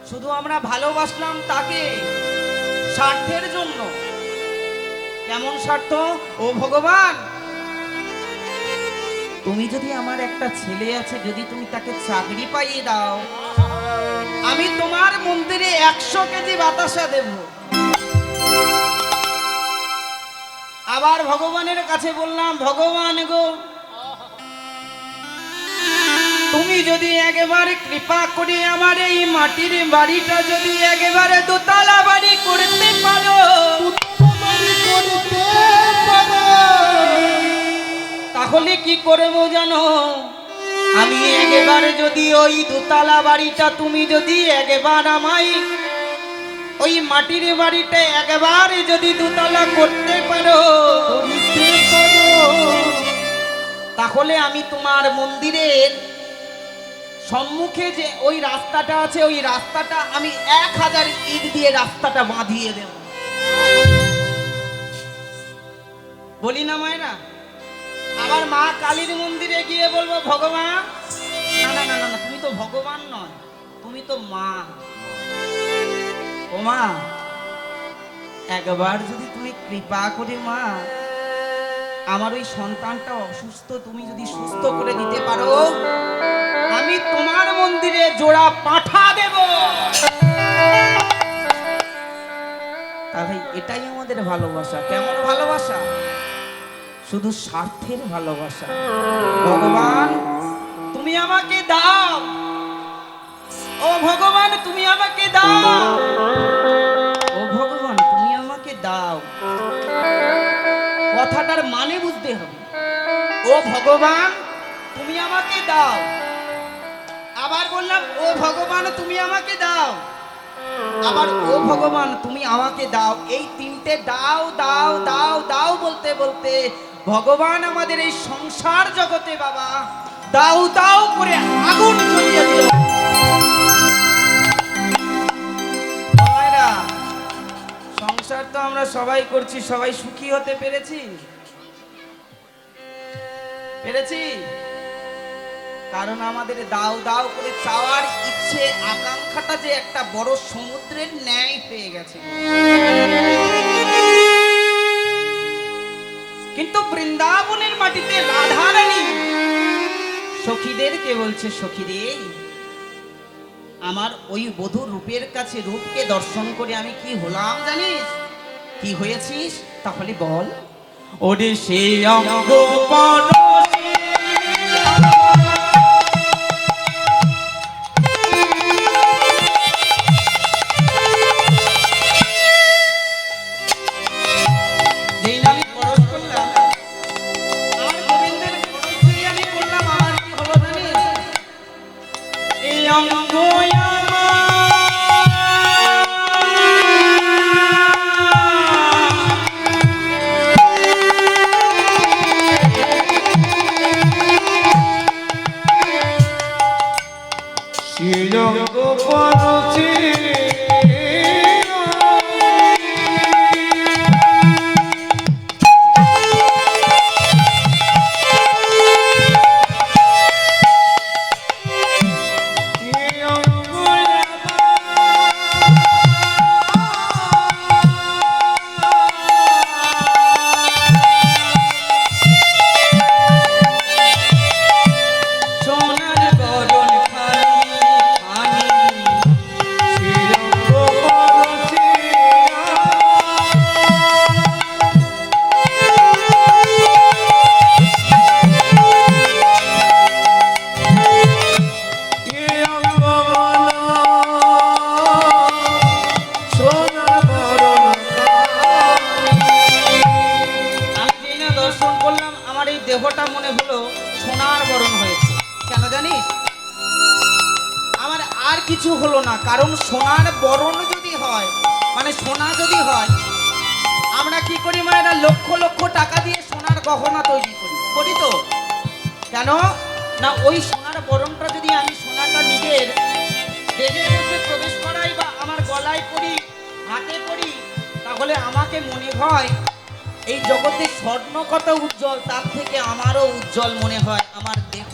শুধু আমরা ভালোবাসলাম তাকে স্বার্থের জন্য। কেমন স্বার্থ? ও ভগবান, তুমি যদি আমার একটা ছেলে আছে, যদি তুমি তাকে চাকরি পাইয়ে দাও, আমি তোমার মন্দিরে 100 কেজি বাতাসা দেব। আবার ভগবানের কাছে বললাম, ভগবান গো তুমি যদি একেবারে কৃপা করে আমার এই মাটির বাড়িটা যদি একেবারে দোতলা বাড়ি করতে পারো, তাহলে কি করবো জানো? আমি একেবারে যদি ওই দোতলা বাড়িটা তুমি যদি একবার আমায় ওই মাটির বাড়িটা একেবারে যদি দোতলা করতে পারো, তাহলে আমি তোমার মন্দিরের সম্মুখে যে ওই রাস্তাটা আছে, ওই রাস্তাটা আমি 1000 ইট দিয়ে রাস্তাটা বাঁধিয়ে দেব। বলি না মায়েরা? আবার মা কালীর মন্দিরে গিয়ে বলবো, ভগবান না না না না, তুমি তো ভগবান নয়, তুমি তো মা। ও মা, একবার যদি তুমি কৃপা করে মা আমার ওই সন্তানটা অসুস্থ, তুমি যদি সুস্থ করে দিতে পারো, আমি তোমার মন্দিরে জোড়া পাঠা দেব। তাহলে এটাই আমাদের ভালোবাসা। কেমন ভালোবাসা? শুধু স্বার্থের ভালোবাসা। ভগবান তুমি আমাকে দাও, ও ভগবান তুমি আমাকে দাও, ও ভগবান তুমি আমাকে দাও। কথাটার মানে বুঝতে হবে। ও ভগবান তুমি আমাকে দাও। আবার বললাম, ও ভগবান তুমি আমাকে দাও। আবার ও ভগবান তুমি আমাকে দাও। এই তিনটে দাও দাও দাও দাও বলতে বলতে ভগবান আমাদের এই সংসার জগতে বাবা দাও দাও করে আগুন জ্বলিয়ে দিল। সংসার তো আমরা সবাই করছি, সবাই সুখী হতে পেরেছি? পেরেছি? কারণ আমাদের দাও দাও করে চাওয়ার ইচ্ছে আকাঙ্ক্ষাটা যে একটা বড় সমুদ্রের ন্যায় হয়ে গেছে। কিন্তু বৃন্দাবনের মাটিতে রাধারানী সখীদেরকে বলছে, সখীরে আমার ওই বধূর রূপের কাছে রূপকে দর্শন করে আমি কি হলাম জানিস? কি হয়েছিস? তাহলে বল। ওরে সে অঙ্গ পরশে যেই না আমি পরশ করলাম, আমার গোবিন্দের পরশ দিয়ে আমি বললাম, আমার কি হলো জানিস? এই অঙ্গ দেহটা মনে হলো সোনার বরণ হয়েছে। কেন জানিস? আমার আর কিছু হলো না, কারণ সোনার বরণ যদি হয়, মানে সোনা যদি হয়, আমরা কি করি মায়েরা? লক্ষ লক্ষ টাকা দিয়ে সোনার গহনা তৈরি করি, করি তো? কেন না, ওই সোনার বরণটা যদি আমি সোনাটা নিজের দেহের মধ্যে প্রবেশ করাই বা আমার গলায় পরি, হাতে পরি, তাহলে আমাকে মনে হয় এই জগতে স্বর্ণ কত উজ্জ্বল, তার থেকে আমারও উজ্জ্বল মনে হয় আমার দেহ।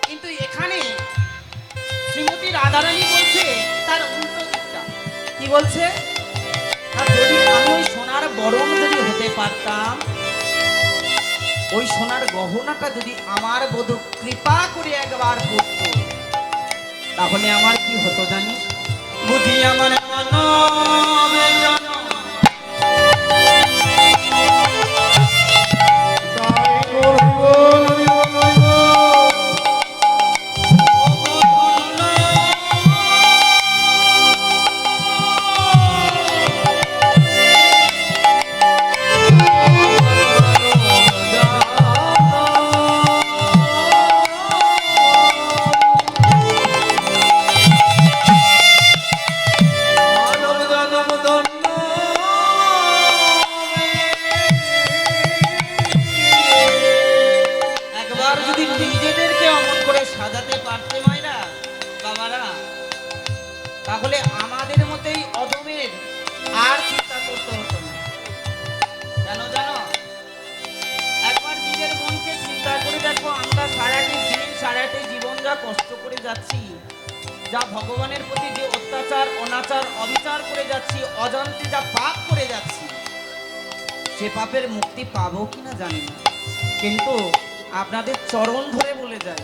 কিন্তু এখানে শ্রীমতী রাধারানী বলছে তার উল্টো দিকটা। কি বলছে? আর যদি আমি ওই সোনার বরণ যদি হতে পারতাম, ওই সোনার গহনাটা যদি আমার বধূ কৃপা করে একবার পড়তো, তাহলে আমার কি হতো জানিস? বুঝি আমার মনমে জন তাই করব নইব নইব একবার যদি নিজেদেরকে অমন করে সাজাতে পারতে মায়েরা বাবারা, তাহলে আমাদের মতোই অদমের আর চিন্তা করতে হতো না। কেন জানো? একবার নিজের মনকে চিন্তা করে দেখো, আমরা সারাটি দিন সারাটি জীবন যা কষ্ট করে যাচ্ছি, যা ভগবানের প্রতি যে অত্যাচার অনাচার অবিচার করে যাচ্ছি, অজান্তে যা পাপ করে যাচ্ছি, সে পাপের মুক্তি পাবো কিনা জানি না, কিন্তু আপনাদের চরণ ধরে বলে যায়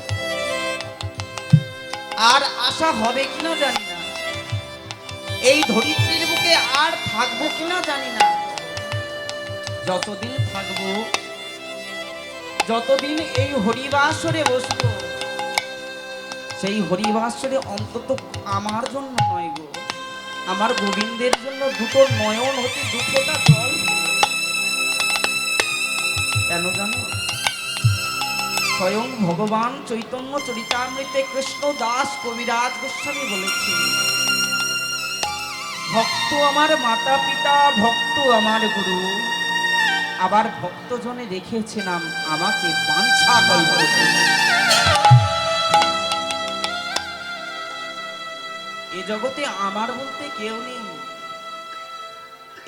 আর আশা হবে কিনা জানি না, এই ধরিত্রীর বুকে আর থাকবো কিনা জানি না। যতদিন থাকবো, যতদিন এই হরিবাসরে বসবো, সেই হরিবাসরে অন্তত আমার জন্য নয় গো, আমার গোবিন্দের জন্য দুটো নয়ন হতে দুটোটা জল। কেন জানো? স্বয়ং ভগবান চৈতন্য চরিতামৃতে কৃষ্ণ দাস কবিরাজ গোস্বামী বলেছে, ভক্ত আমার মাতা পিতা, ভক্ত আমার গুরু, আবার ভক্তজনে রেখেছে নাম আমাকে বাঞ্ছা কল্পতরু। এ জগতে আমার বলতে কেউ নেই,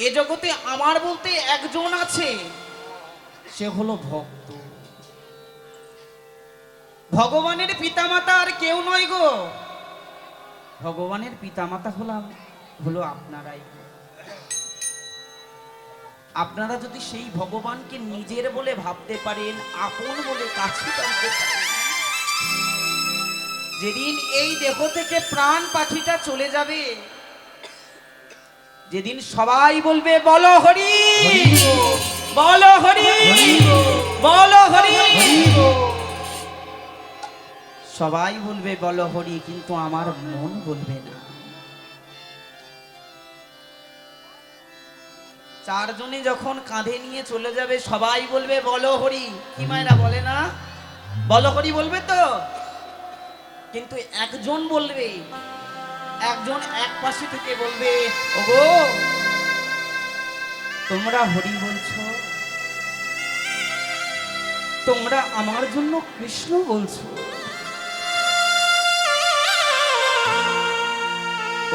এ জগতে আমার বলতে একজন আছে, সে হলো ভক্ত। ভগবানের পিতামাতা আর কেউ নয় গো, ভগবানের পিতামাতা হলো আপনারাই। আপনারা যদি সেই ভগবানকে নিজের বলে ভাবতে পারেন, আপন বলে কাছে টানতে পারেন, যেদিন এই দেহ থেকে প্রাণ পাখিটা চলে যাবে, যেদিন সবাই বলবে বলো হরি বলো হরি বলো হরি, সবাই বলবে বলো হরি, কিন্তু আমার মন বলবে না। চারজনে যখন কাঁধে নিয়ে চলে যাবে, সবাই বলবে বলো হরি, কি মায়েরা বলে না? বলো হরি বলবে তো, কিন্তু একজন বলবে, একজন এক পাশে থেকে বলবে, ওগো তোমরা হরি বলছো, তোমরা আমার জন্য কৃষ্ণ বলছো,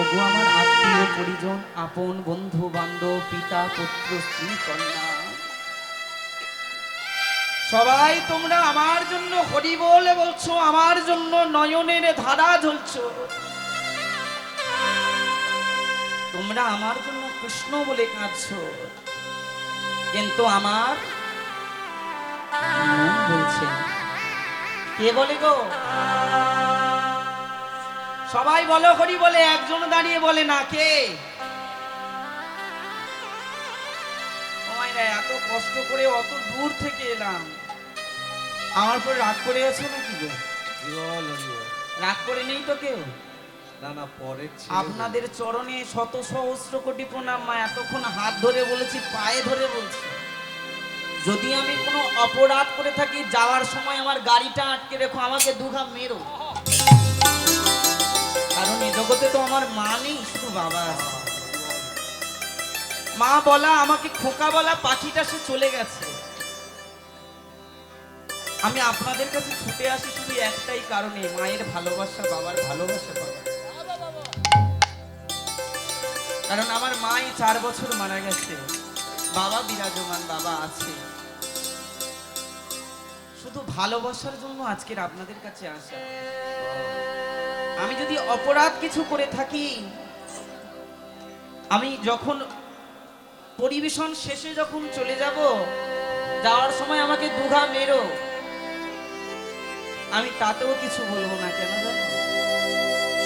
ওগো আমার আত্মীয় পরিজন, আপন বন্ধু বান্ধব, পিতা পুত্র স্ত্রী কন্যা, সবাই তোমরা আমার জন্য হরি বলে বলছো, আমার জন্য নয়নের ধারা ঝলছো, তোমরা আমার জন্য কৃষ্ণ বলে কাঁদছো, কিন্তু আমার মন বলছে। কে বলে গো? সবাই বলো হরি বলে, একজন দাঁড়িয়ে বলে না, কে? এত কষ্ট করে অত দূর থেকে এলাম, আমার পর রাগ করে আছো নাকি গো? রাগ করে নেই তো কেউ? না না, পরে আপনাদের চরণে শত সহস্র কোটি প্রণাম মা। এতক্ষণ হাত ধরে বলেছি, পায়ে ধরে বলছি, যদি আমি কোনো অপরাধ করে থাকি, যাওয়ার সময় আমার গাড়িটা আটকে রেখো, আমাকে দুঘা মেরো। কারণ এ জগতে তো আমার মা নেই, শুধু বাবা আছে। মা বলা, আমাকে খোকা বলা পাখিটা সে চলে গেছে। আমি আপনাদের কাছে ছুটে আসি শুধু একটাই কারণে, মায়ের ভালোবাসা, বাবার ভালোবাসা পাওয়া। কারণ আমার মাই 4 বছর মারা গেছে, বাবা বিরাজমান, বাবা আছে। শুধু ভালোবাসার জন্য আজকের আপনাদের কাছে আসা। আমি যদি অপরাধ কিছু করে থাকি, আমি যখন পরিবেশন শেষে যখন চলে যাব, যাওয়ার সময় আমাকে দুঘা মেরো, আমি তাতেও কিছু বলবো না। কেন জানো?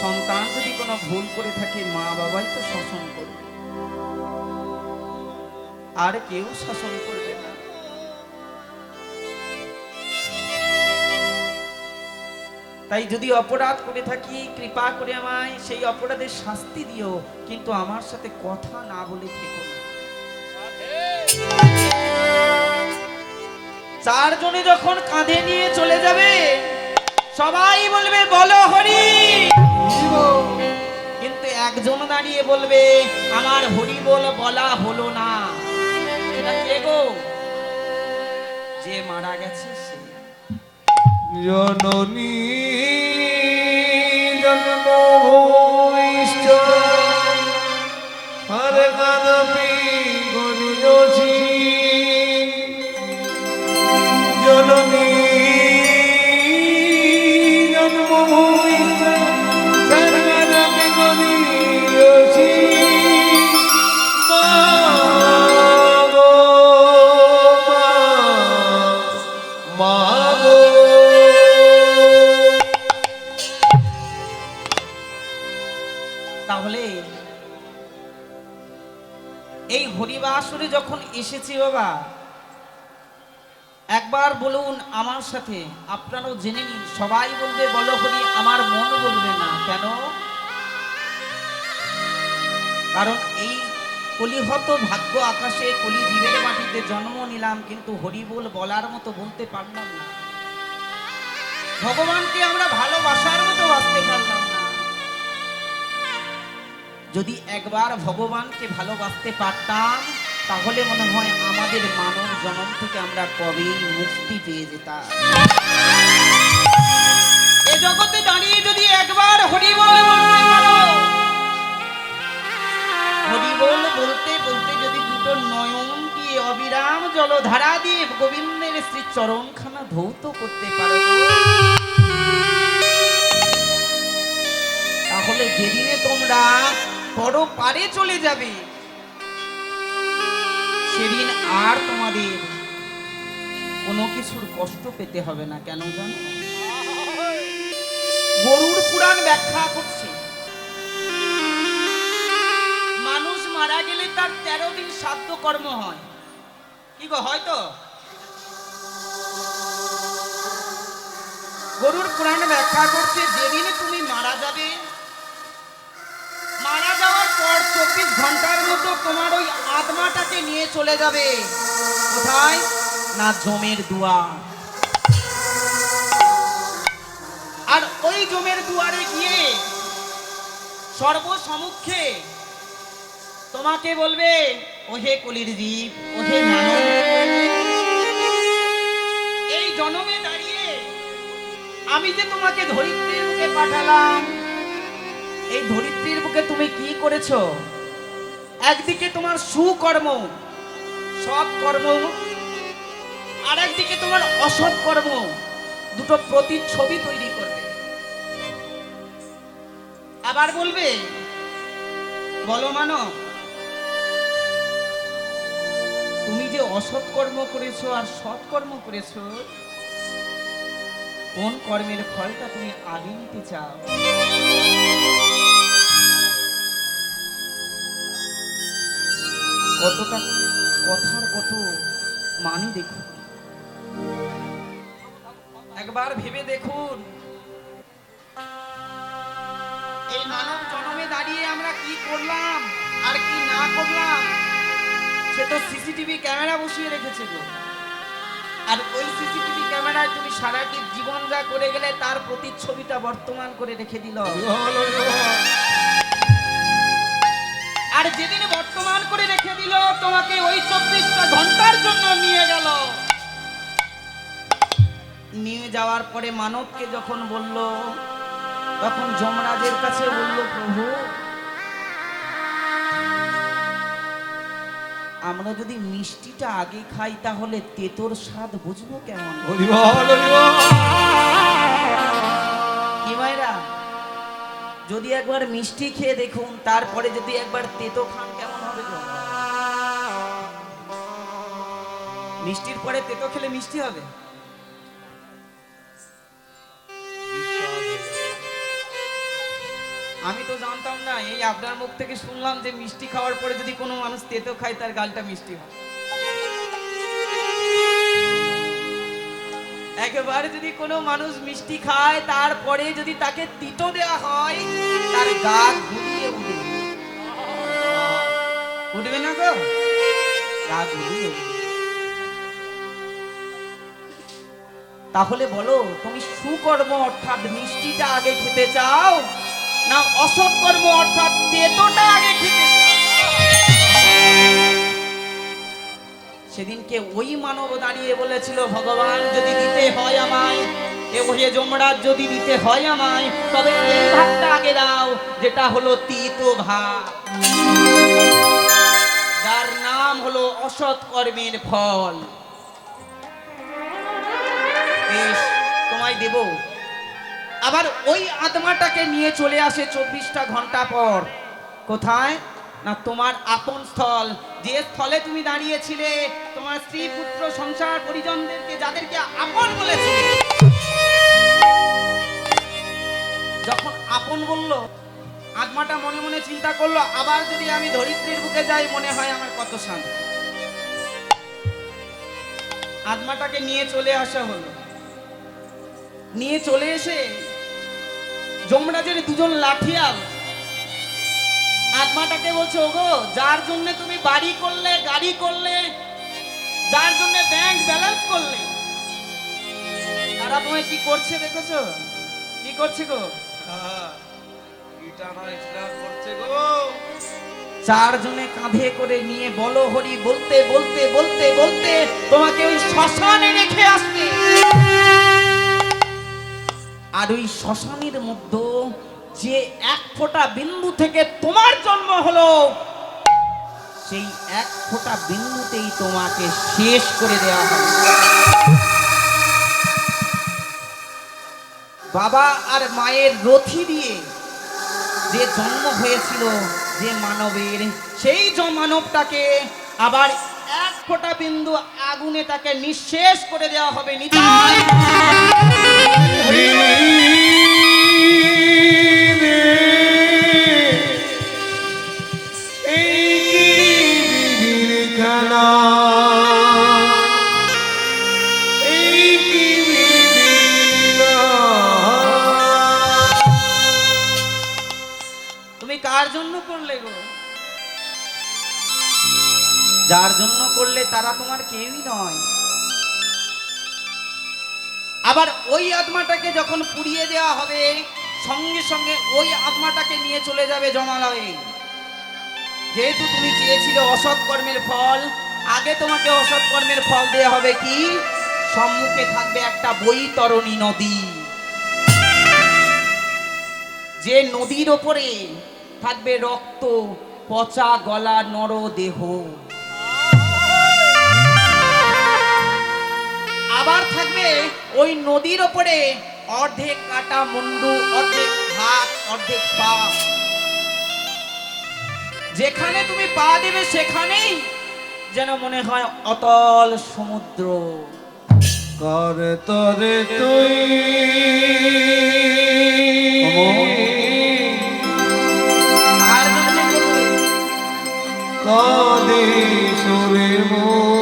সন্তান যদি কোনো ভুল করে থাকে, মা বাবাই তো শাসন করবে, আর কেউ শাসন করবে না। তাই যদি অপরাধ করে থাকি, কৃপা করে আমায় সেই অপরাধের শাস্তি দিও, কিন্তু আমার সাথে কথা না বলে থেকো না। 4 জনে যখন কাঁধে নিয়ে চলে যাবে, সবাই বলবে বলো হরি, কিন্তু একজন দাঁড়িয়ে বলবে আমার হরি বলা হলো না। এটা কে গো? যে মারা গেছে সে। জননী জন্মভূমিষ্ঠ হরগণপি গণিয়োছি, জননী জন্মভূমিষ্ঠ হরগণপি গণিয়োছি। তাহলে এই হরিবাসরে যখন এসেছি বাবা, একবার বলুন আমার সাথে, আপনারাও জেনে নিন। সবাই বলবে বলো হরি, আমার মন বলবে না। কেন? কারণ এই কলিহত ভাগ্য আকাশে কলি জীবের মাটিতে জন্ম নিলাম, কিন্তু হরি বলার মতো বলতে পারলাম না। ভগবানকে আমরা ভালোবাসার মতো বাঁচতে পারলাম না। যদি একবার ভগবানকে ভালোবাসতে পারতাম, তাহলে মনে হয় আমাদের মানব জন্ম থেকে আমরা কবেই মুক্তি পেয়ে যেতাম। এ জগতে দাঁড়িয়ে যদি একবার হরি বল বলতে পারো, হরি বল বলতে বলতে যদি দুটো নয়ন দিয়ে অবিরাম জলধারা দিয়ে গোবিন্দের শ্রী চরণখানা ধৌত করতে পারো, তাহলে যেদিনে তোমরা বড় পারে চলে যাবে, সেদিন আর তোমাদের কোনো কিছুর কষ্ট পেতে হবে না। কেন জানো? গরুড় পুরাণ ব্যাখ্যা করছে, মানুষ মারা গেলে তার 13 দিন শ্রাদ্ধ কর্ম হয়। কি গো, হয়তো? গরুড় পুরাণ ব্যাখ্যা করছে, যেদিনে তুমি মারা যাবে, মারা যাওয়ার পর 24 ঘন্টার মতো তোমার ওই আত্মাটাকে নিয়ে চলে যাবে কোথায় না? জমের দুয়ার। আর ওই জমের দুয়ারে গিয়ে সর্বসম্মুখে তোমাকে বলবে, ওহে কলির জীব, ওহে মানব, এই জনমে দাঁড়িয়ে আমি যে তোমাকে ধরিত্রীর বুকে পাঠালাম, এই ধরিত্রীর বুকে তুমি কি করেছো? একদিকে তোমার সুকর্ম, সৎ কর্ম, আর একদিকে তোমার অসৎ কর্ম, দুটো প্রতিচ্ছবি তৈরি করবে। আবার বলবে, বলো মানব, তুমি যে অসৎ কর্ম করেছো আর সৎ কর্ম করেছো, কোন কর্মের ফলটা তুমি আগে নিতে চাও? কতটা কথার কত মানে দেখুন, একবার ভেবে দেখুন। এই মানব জন্মে দাঁড়িয়ে আমরা কি করলাম আর কি না করলাম, সে তো সিসিটিভি ক্যামেরা বসিয়ে রেখেছে গো। আর ওই সিসিটিভি ক্যামেরায় তুমি সারাটি জীবন যা করে গেলে তার প্রতিচ্ছবিটা বর্তমান করে রেখে দিল। আর যেদিন বর্তমান করে রেখে দিল তোমাকে ওই 24টা ঘন্টার জন্য নিয়ে গেল। নিয়ে যাওয়ার পরে মানবকে যখন বলল, তখন যমরাজের কাছে বলল, প্রভু আমরা যদি মিষ্টিটা আগে খাই তাহলে তেতোর স্বাদ বুঝবো কেমন? কি মায়েরা, যদি একবার মিষ্টি খেয়ে দেখুন, তারপরে যদি একবার তেতো খান কেমন হবে গো? মিষ্টির পরে তেতো খেলে মিষ্টি হবে? আমি তো জানতাম না, এই আপনার মুখ থেকে শুনলাম যে মিষ্টি খাওয়ার পরে যদি কোনো মানুষ তেতো খায় তার গালটা মিষ্টি হয়। একেবারে যদি কোনো মানুষ মিষ্টি খায় তারপরে যদি তাকে তিতো দেওয়া হয় তার গা গুলিয়ে উঠবে। উঠবে না গো? গা গুলিয়ে উঠবে। তাহলে বলো, তুমি সুকর্ম অর্থাৎ মিষ্টিটা আগে খেতে চাও না অসৎ কর্ম অর্থাৎ তেতোটা আগে খেতে চাও? সেদিনকে ওই মানব দাঁড়িয়ে বলেছিল, ভগবান যদি দিতে হয় আমায়, হে যমরাজ যদি দিতে হয় আমায়, তবে এই ভাতটা আগে দাও, যেটা হলো তিতো ভাত, যার নাম হলো অসৎ কর্মের ফল। বেশ, তোমায় দেব। আবার ওই আত্মাটাকে নিয়ে চলে আসে 24টা ঘন্টা পর। কোথায় না? তোমার আপন স্থল, যে স্থলে তুমি দাঁড়িয়েছিলে তোমার স্ত্রী পুত্র সংসার পরিজনদেরকে, যাদেরকে আপন বলেছিলে। যখন আপন বলল, আত্মাটা মনে মনে চিন্তা করলো, আবার যদি আমি ধরিত্রীর বুকে যাই মনে হয় আমার কত শান্তি। আত্মাটাকে নিয়ে চলে আসা হলো। নিয়ে চলে এসে যমরাজের দুজন লাঠিয়াল আত্মাটাকে বলছে, ওগো, যার জন্য তুমি বাড়ি করলে, গাড়ি করলে, যার জন্য ব্যাংক ব্যালেন্স করলে, তারা তোমায় কি করছে দেখেছো? কি করছে গো? চারজনে কাঁধে করে নিয়ে বলো হরি বলতে বলতে বলতে বলতে তোমাকে ওই শ্মশানে রেখে আসবে। আর ওই শ্মশানের মধ্যে যে এক ফোঁটা বিন্দু থেকে তোমার জন্ম হলো, সেই এক ফোঁটা বিন্দুতেই তোমাকে শেষ করে দেওয়া হবে। বাবা আর মায়ের রথি দিয়ে যে জন্ম হয়েছিল যে মানবের, সেই মানবটাকে আবার এক ফোঁটা বিন্দু আগুনে তাকে নিঃশেষ করে দেওয়া হবে। নিতাই কার জন্য করলে গো? যার জন্য করলে তারা তোমার কেউই নয়। আবার ওই আত্মাটাকে যখন পুড়িয়ে দেওয়া হবে, সঙ্গে সঙ্গে ওই আত্মাটাকে নিয়ে চলে যাবে জমালয়ে। যেহেতু তুমি চেয়েছিলে অসৎ কর্মের ফল, আগে তোমাকে অসৎ কর্মের ফল দেওয়া হবে। কি? সম্মুখে থাকবে একটা বৈতরণী নদী, যে নদীর ওপরে থাকবে রক্ত, পচা গলা নর দেহ। আবার থাকবে ওই নদীর ওপরে অর্ধেক কাটা মুন্ডু, অর্ধেক হাত, অর্ধেক পা। যেখানে তুমি পা দেবে সেখানেই যেন মনে হয় অতল সমুদ্র। কর তরে তুই কাঁদে সুরে মো